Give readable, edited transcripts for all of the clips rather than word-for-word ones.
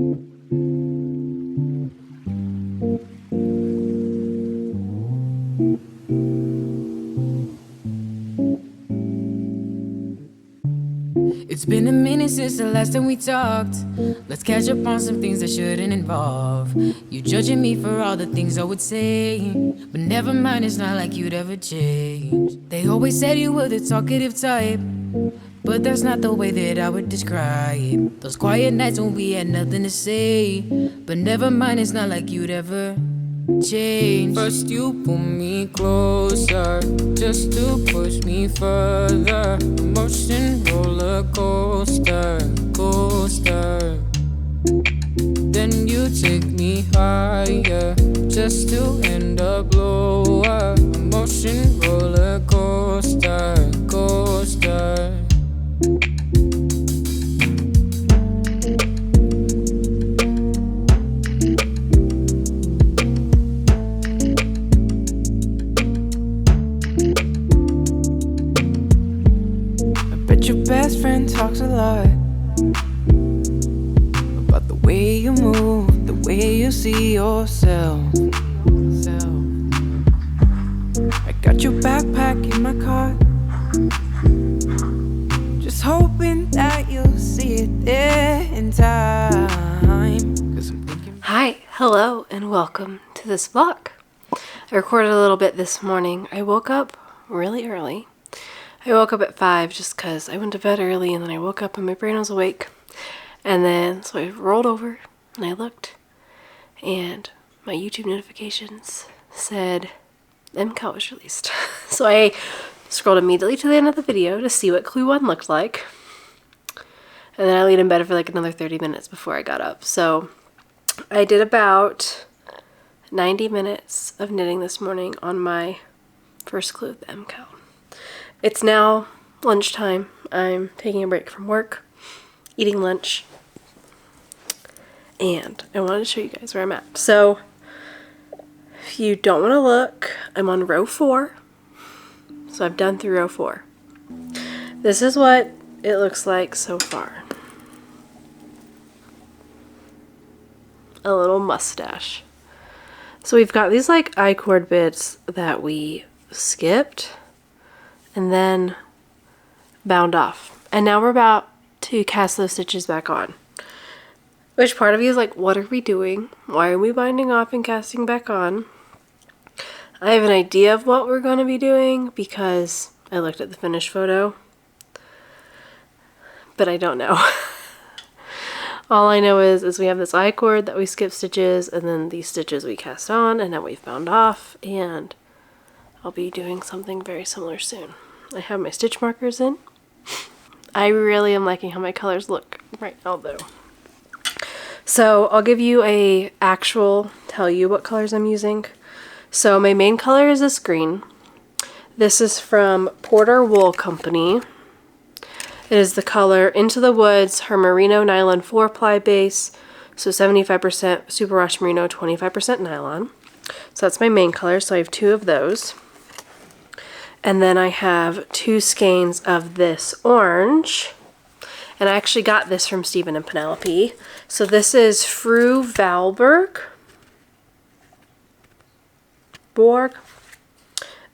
It's been a minute since the last time we talked. Let's catch up on some things that shouldn't involve you judging me for all the things I would say. But never mind, it's not like you'd ever change. They always said you were the talkative type, but that's not the way that I would describe those quiet nights when we had nothing to say. But never mind, it's not like you'd ever change. First you pull me closer just to push me further. Emotion roller coaster, coaster. Then you take me higher just to end up lower. Emotion roller coaster, coaster. Your best friend talks a lot about the way you move, the way you see yourself. I got your backpack in my car, just hoping that you'll see it there in time. 'Cause I'm thinking. Hi, hello, and welcome to this vlog. I recorded a little bit this morning. I woke up really early. I woke up at 5 just because I went to bed early, and then I woke up and my brain was awake. And then, so I rolled over and I looked, and my YouTube notifications said MKAL was released. So I scrolled immediately to the end of the video to see what Clue 1 looked like. And then I laid in bed for like another 30 minutes before I got up. So I did about 90 minutes of knitting this morning on my first clue of the MKAL. It's now lunchtime. I'm taking a break from work, eating lunch, and I wanted to show you guys where I'm at. So if you don't want to look, I'm on row 4. So I've done through row 4. This is what it looks like so far. A little mustache. So we've got these like I-cord bits that we skipped and then bound off. And now we're about to cast those stitches back on. Which part of you is like, what are we doing? Why are we binding off and casting back on? I have an idea of what we're going to be doing because I looked at the finished photo. But I don't know. All I know is we have this I-cord that we skip stitches, and then these stitches we cast on, and now we've bound off, and I'll be doing something very similar soon. I have my stitch markers in. I really am liking how my colors look right now though. So I'll give you tell you what colors I'm using. So my main color is this green. This is from Porter Wool Company. It is the color Into the Woods, her Merino nylon 4-ply base. So 75% superwash merino, 25% nylon. So that's my main color, so I have 2 of those. And then I have 2 skeins of this orange. And I actually got this from Stephen and Penelope. So this is Fru Valborg.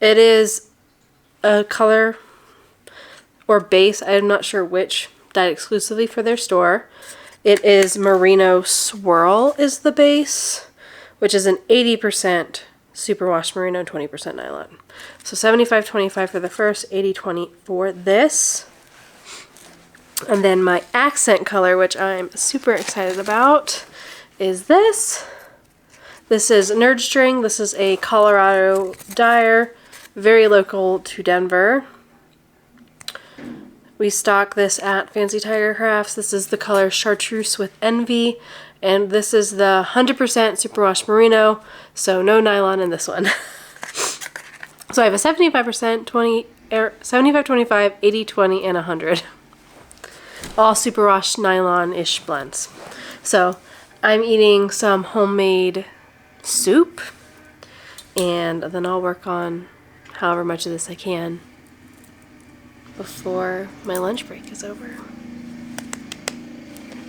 It is a color or base, I'm not sure which, that exclusively for their store. It is Merino Swirl is the base, which is an 80% superwash merino, 20% nylon. So 75-25 for the first, 80-20 for this. And then my accent color, which I'm super excited about, is this. This is Knerd string. This is a Colorado dyer, very local to Denver. We stock this at Fancy Tiger Crafts. This is the color Chartreuse with Envy. And this is the 100% superwash merino, so no nylon in this one. So I have a 75%, 75-25, 80-20, and 100. All superwash nylon-ish blends. So I'm eating some homemade soup, and then I'll work on however much of this I can before my lunch break is over.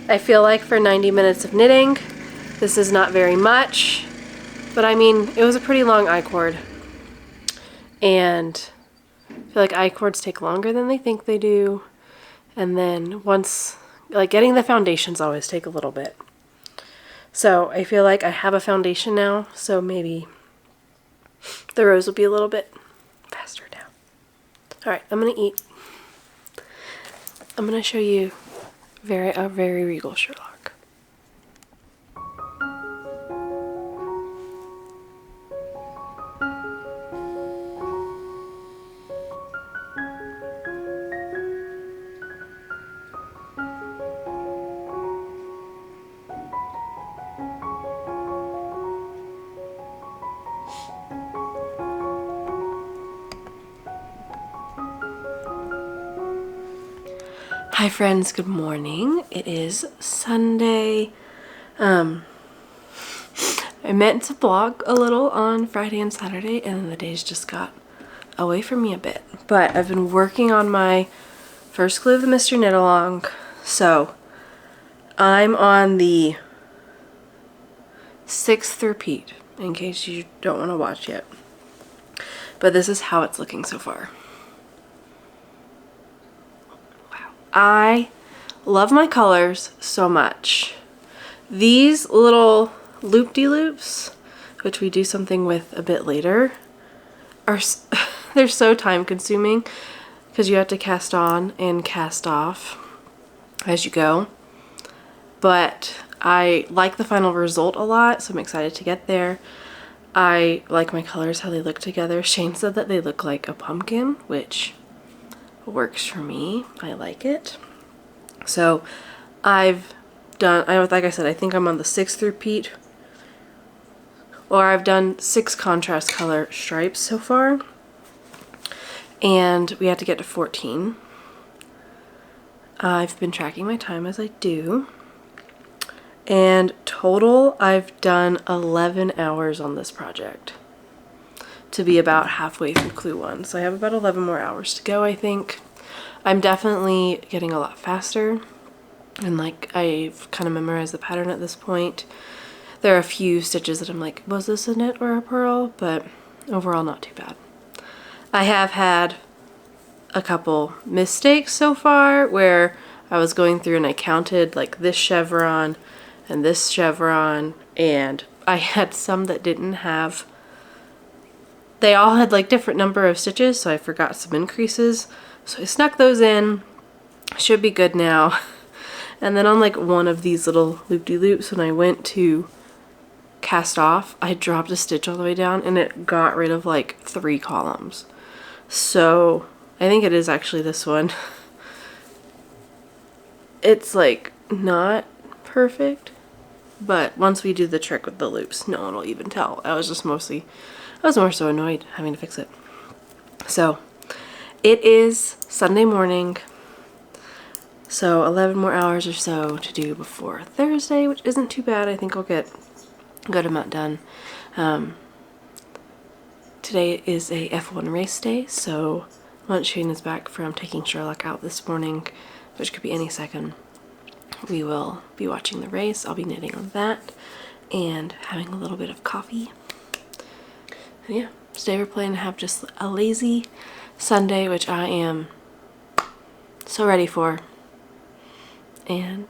I feel like for 90 minutes of knitting, this is not very much, but I mean, it was a pretty long I-cord. And I feel like I-cords take longer than they think they do. And then once, like getting the foundations always take a little bit. So I feel like I have a foundation now, so maybe the rows will be a little bit faster now. All right, I'm gonna eat. I'm gonna show you a very regal Sherlock. Hi friends, good morning. It is Sunday. I meant to vlog a little on Friday and Saturday, and then the days just got away from me a bit. But I've been working on my first glue of the Mr. Knit Along. So I'm on the 6th repeat, in case you don't want to watch yet. But this is how it's looking so far. I love my colors so much. These little loop-de-loops, which we do something with a bit later, are they're so time consuming because you have to cast on and cast off as you go. But I like the final result a lot, so I'm excited to get there. I like my colors, how they look together. Shane said that they look like a pumpkin, which works for me. I like it. So I've done, like I said, I think I'm on the 6th repeat, or I've done 6 contrast color stripes so far, and we had to get to 14. I've been tracking my time as I do, and total I've done 11 hours on this project to be about halfway through clue 1. So I have about 11 more hours to go, I think. I'm definitely getting a lot faster, and like I've kind of memorized the pattern at this point. There are a few stitches that I'm like, was this a knit or a purl? But overall not too bad. I have had a couple mistakes so far where I was going through and I counted like this chevron and this chevron, and I had some that didn't have, they all had like different number of stitches, so I forgot some increases. So I snuck those in. Should be good now. And then on like one of these little loop-de-loops, when I went to cast off, I dropped a stitch all the way down and it got rid of like 3 columns. So I think it is actually this one. It's like not perfect, but once we do the trick with the loops, no one will even tell. I was more so annoyed having to fix it. So it is Sunday morning, so 11 more hours or so to do before Thursday, which isn't too bad. I think I'll get a good amount done. Today is a F1 race day, so once Shane is back from taking Sherlock out this morning, which could be any second, we will be watching the race. I'll be knitting on that and having a little bit of coffee. And yeah, today we're planning to have just a lazy Sunday, which I am so ready for. And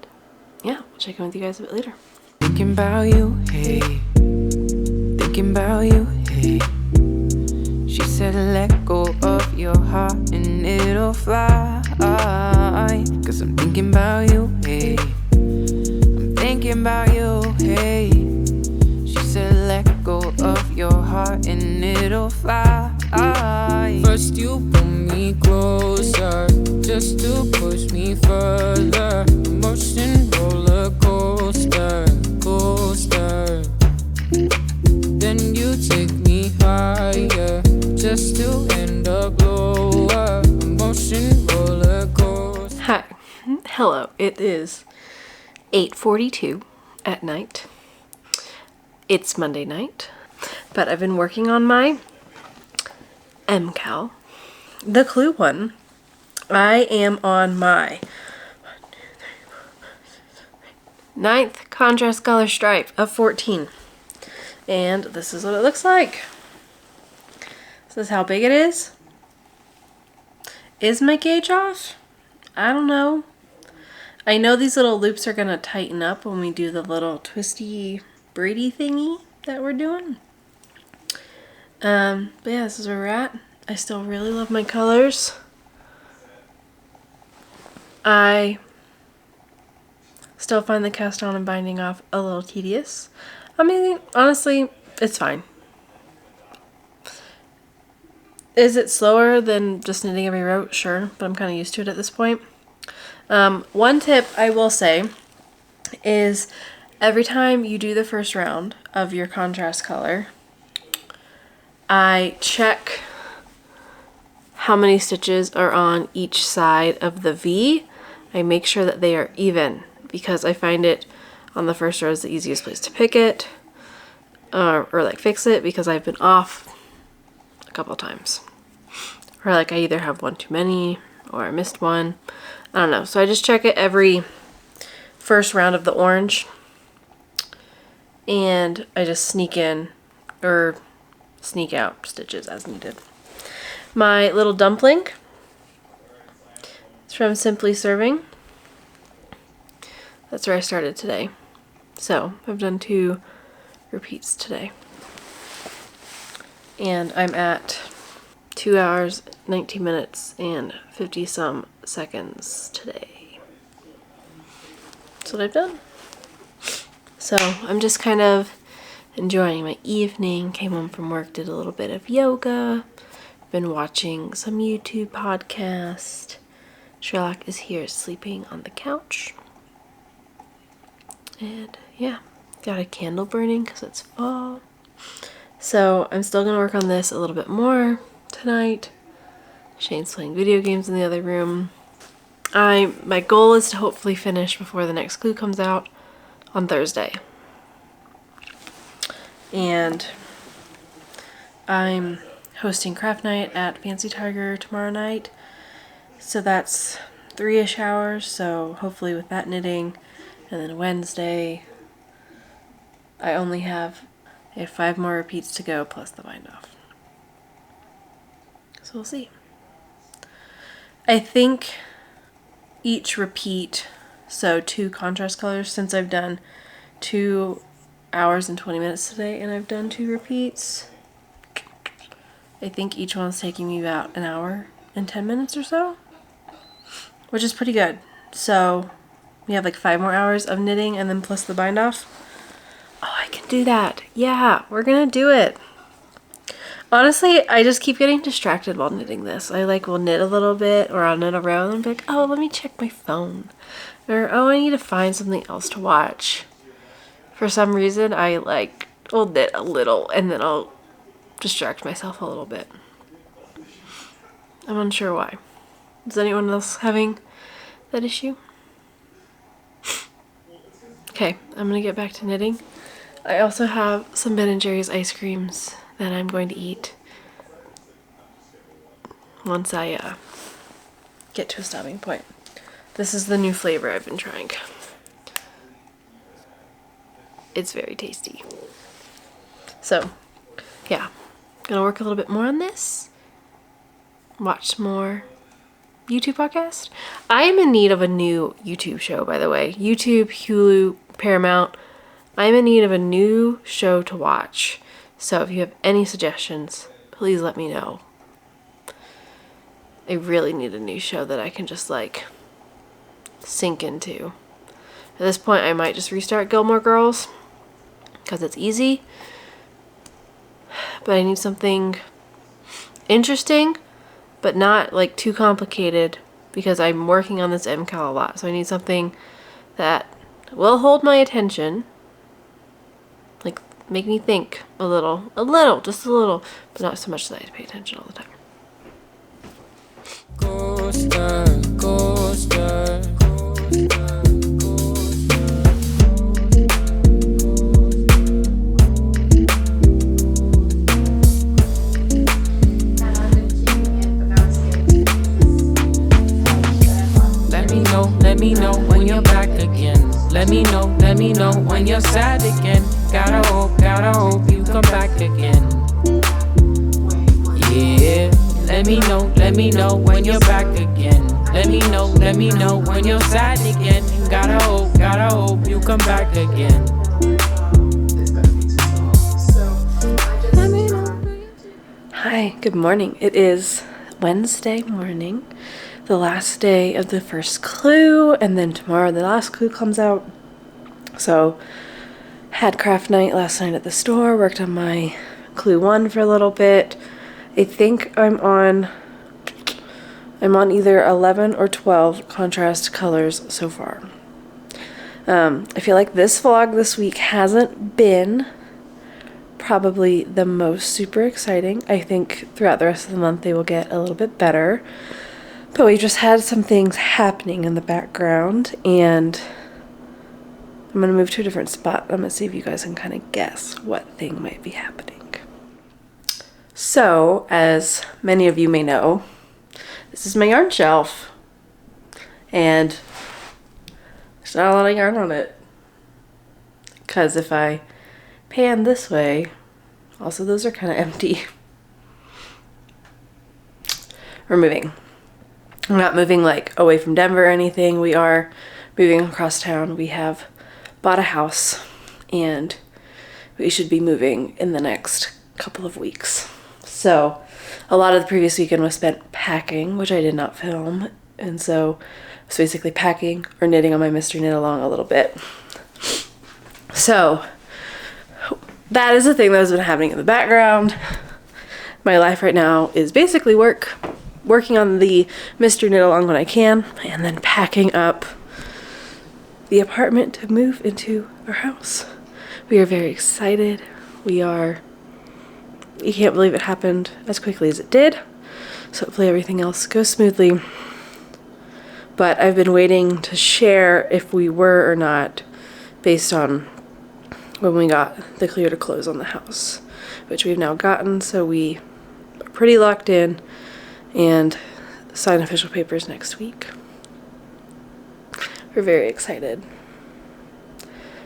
yeah, I'll check in with you guys a bit later. Thinking about you, hey. Thinking about you, hey. She said let go of your heart and it'll fly. Cause I'm thinking about you, hey. I'm thinking about you, hey. She said let go of your heart and it'll fly. First you pull me closer, just to push me further. Emotion roller coaster, coaster. Then you take me higher, just to end up lower. Emotion roller coaster. Hi. Hello. It is 8:42 at night. It's Monday night, but I've been working on my MKAL, the clue one. I am on my 9th contrast color stripe of 14. And this is what it looks like. This is how big it is. Is my gauge off? I don't know. I know these little loops are going to tighten up when we do the little twisty braidy thingy that we're doing. But yeah, this is where we're at. I still really love my colors. I still find the cast on and binding off a little tedious. I mean, honestly, it's fine. Is it slower than just knitting every row? Sure, but I'm kind of used to it at this point. One tip I will say is every time you do the first round of your contrast color, I check how many stitches are on each side of the V. I make sure that they are even because I find it on the first row is the easiest place to pick it or like fix it because I've been off a couple times. Or like I either have one too many or I missed one. I don't know. So I just check it every first round of the orange. And I just sneak in or sneak out stitches as needed. My little dumpling is from Simply Serving. That's where I started today. So I've done 2 repeats today. And I'm at 2 hours, 19 minutes, and 50 some seconds today. That's what I've done. So I'm just kind of enjoying my evening. Came home from work, did a little bit of yoga. Been watching some YouTube podcast. Sherlock is here sleeping on the couch. And yeah, got a candle burning because it's fall. So I'm still going to work on this a little bit more tonight. Shane's playing video games in the other room. My goal is to hopefully finish before the next glue comes out on Thursday. And I'm hosting craft night at Fancy Tiger tomorrow night. So that's 3-ish hours. So hopefully with that knitting. And then Wednesday, I have 5 more repeats to go plus the bind off. So we'll see. I think each repeat, so 2 contrast colors, since I've done 2 hours and 20 minutes today and I've done 2 repeats, I think each one's taking me about 1 hour and 10 minutes or so, which is pretty good. So we have like 5 more hours of knitting and then plus the bind off. Oh, I can do that. Yeah, we're gonna do it. Honestly, I just keep getting distracted while knitting this. I will knit a little bit or I'll knit a row and be like, oh, let me check my phone. Or, oh, I need to find something else to watch. For some reason, I will knit a little and then I'll distract myself a little bit. I'm unsure why. Is anyone else having that issue? Okay, I'm gonna get back to knitting. I also have some Ben & Jerry's ice creams that I'm going to eat once I get to a stopping point. This is the new flavor I've been trying. It's very tasty. So, yeah, gonna work a little bit more on this. Watch more YouTube podcast. I am in need of a new YouTube show, by the way. YouTube, Hulu, Paramount. I'm in need of a new show to watch. So if you have any suggestions, please let me know. I really need a new show that I can just sink into. At this point, I might just restart Gilmore Girls because it's easy. But I need something interesting, but not too complicated because I'm working on this MKAL a lot. So I need something that will hold my attention. Make me think a little, just a little, but not so much that I have to pay attention all the time. Let me know when you're back again. Let me know when you're sad again. Gotta hope you come back again. Yeah, let me know when you're back again. Let me know when you're sad again. Gotta hope you come back again. Hi, good morning. It is Wednesday morning, the last day of the first clue, and then tomorrow the last clue comes out. So, had craft night last night at the store, worked on my clue 1 for a little bit. I think I'm on either 11 or 12 contrast colors so far. I feel like this vlog this week hasn't been probably the most super exciting. I think throughout the rest of the month they will get a little bit better. But we just had some things happening in the background, and I'm going to move to a different spot. I'm going to see if you guys can kind of guess what thing might be happening. So, as many of you may know, this is my yarn shelf, and there's not a lot of yarn on it. Because if I pan this way, also those are kind of empty. We're moving. We're not moving like away from Denver or anything. We are moving across town. We have bought a house and we should be moving in the next couple of weeks. So a lot of the previous weekend was spent packing, which I did not film. And so I was basically packing or knitting on my mystery knit along a little bit. So that is the thing that has been happening in the background. My life right now is basically working on the mystery knit along when I can, and then packing up the apartment to move into our house. We are very excited. We can't believe it happened as quickly as it did. So hopefully everything else goes smoothly. But I've been waiting to share if we were or not based on when we got the clear to close on the house, which we've now gotten, so we are pretty locked in and sign official papers next week. We're very excited.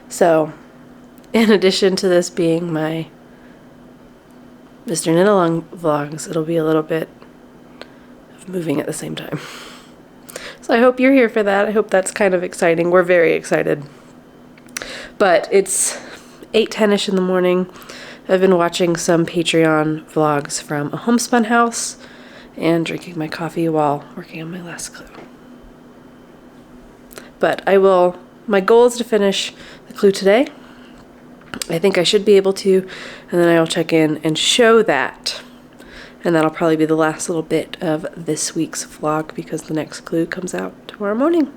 So, in addition to this being my Mr. Knit Along vlogs, it'll be a little bit of moving at the same time. So I hope you're here for that. I hope that's kind of exciting. We're very excited. But it's 8:10ish in the morning. I've been watching some Patreon vlogs from a homespun house and drinking my coffee while working on my last clue. But my goal is to finish the clue today. I think I should be able to, and then I will check in and show that. And that'll probably be the last little bit of this week's vlog because the next clue comes out tomorrow morning.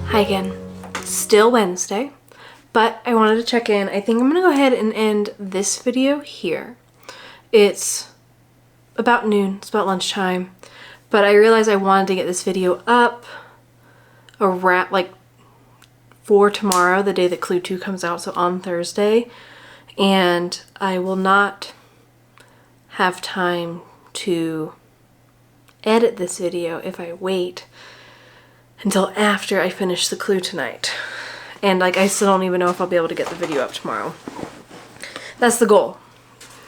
Hi again. Still Wednesday, but I wanted to check in. I think I'm gonna go ahead and end this video here. It's about noon, it's about lunchtime, but I realized I wanted to get this video up around like for tomorrow, the day that Clue 2 comes out, so on Thursday, and I will not have time to edit this video if I wait until after I finish the clue tonight. And like, I still don't even know if I'll be able to get the video up tomorrow. That's the goal,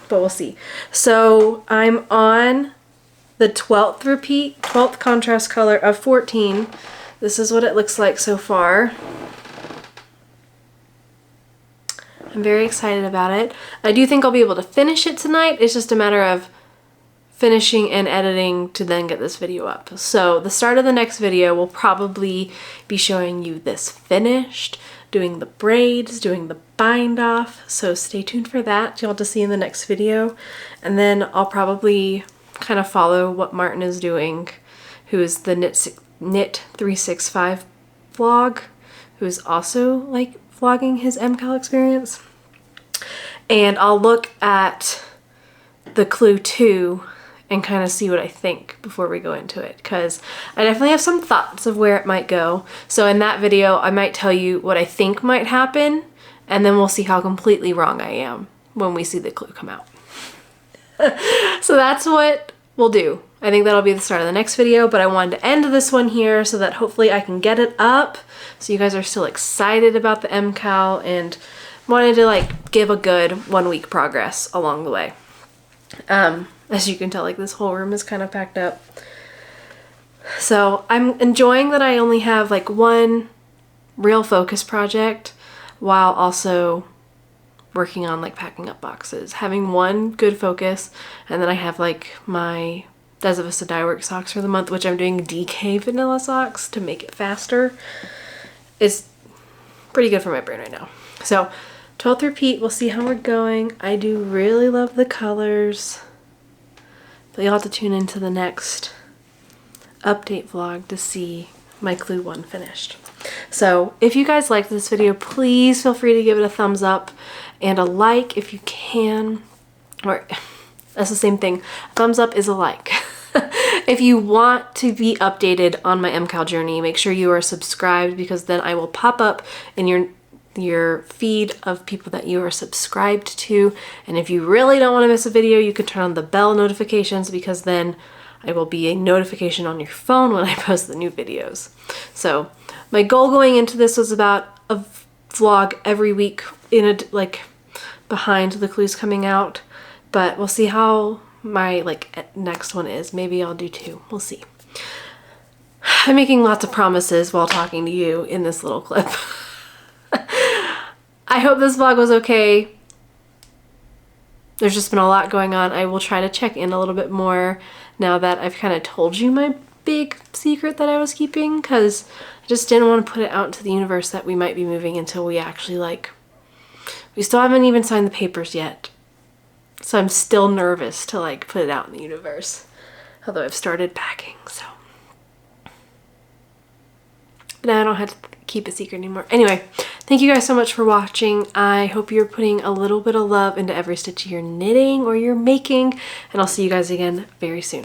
but we'll see. So I'm on the 12th repeat, 12th contrast color of 14. This is what it looks like so far. I'm very excited about it. I do think I'll be able to finish it tonight. It's just a matter of finishing and editing to then get this video up. So the start of the next video will probably be showing you this finished, doing the braids, doing the bind off. So stay tuned for that. You'll have to see in the next video. And then I'll probably kind of follow what Martin is doing, who is the Knit 365 vlog, who is also like vlogging his MKAL experience. And I'll look at the Clue 2 and kind of see what I think before we go into it, because I definitely have some thoughts of where it might go. So in that video, I might tell you what I think might happen, and then we'll see how completely wrong I am when we see the Clue come out. So that's what we'll do. I think that'll be the start of the next video, but I wanted to end this one here so that hopefully I can get it up so you guys are still excited about the MKAL, and wanted to like give a good 1 week progress along the way. As you can tell, like this whole room is kind of packed up. So I'm enjoying that I only have like one real focus project while also working on like packing up boxes. Having one good focus, and then I have like my Desert Vista Dye Work socks for the month, which I'm doing DK vanilla socks to make it faster. It's pretty good for my brain right now. So 12th repeat, we'll see how we're going. I do really love the colors, but you'll have to tune into the next update vlog to see my Clue 1 finished. So if you guys liked this video, please feel free to give it a thumbs up and a like if you can, or that's the same thing. A thumbs up is a like. If you want to be updated on my MKAL journey, make sure you are subscribed, because then I will pop up in your feed of people that you are subscribed to. And if you really don't want to miss a video, you can turn on the bell notifications, because then I will be a notification on your phone when I post the new videos. So my goal going into this was about a vlog every week in a like behind the clues coming out, but we'll see how my like next one is. Maybe I'll do 2. We'll see. I'm making lots of promises while talking to you in this little clip. I hope this vlog was okay. There's just been a lot going on. I will try to check in a little bit more now that I've kind of told you my big secret that I was keeping, because I just didn't want to put it out into the universe that we might be moving until we actually like, we still haven't even signed the papers yet. So I'm still nervous to like put it out in the universe, although I've started packing, so. But now I don't have to keep a secret anymore. Anyway, thank you guys so much for watching. I hope you're putting a little bit of love into every stitch you're knitting or you're making, and I'll see you guys again very soon.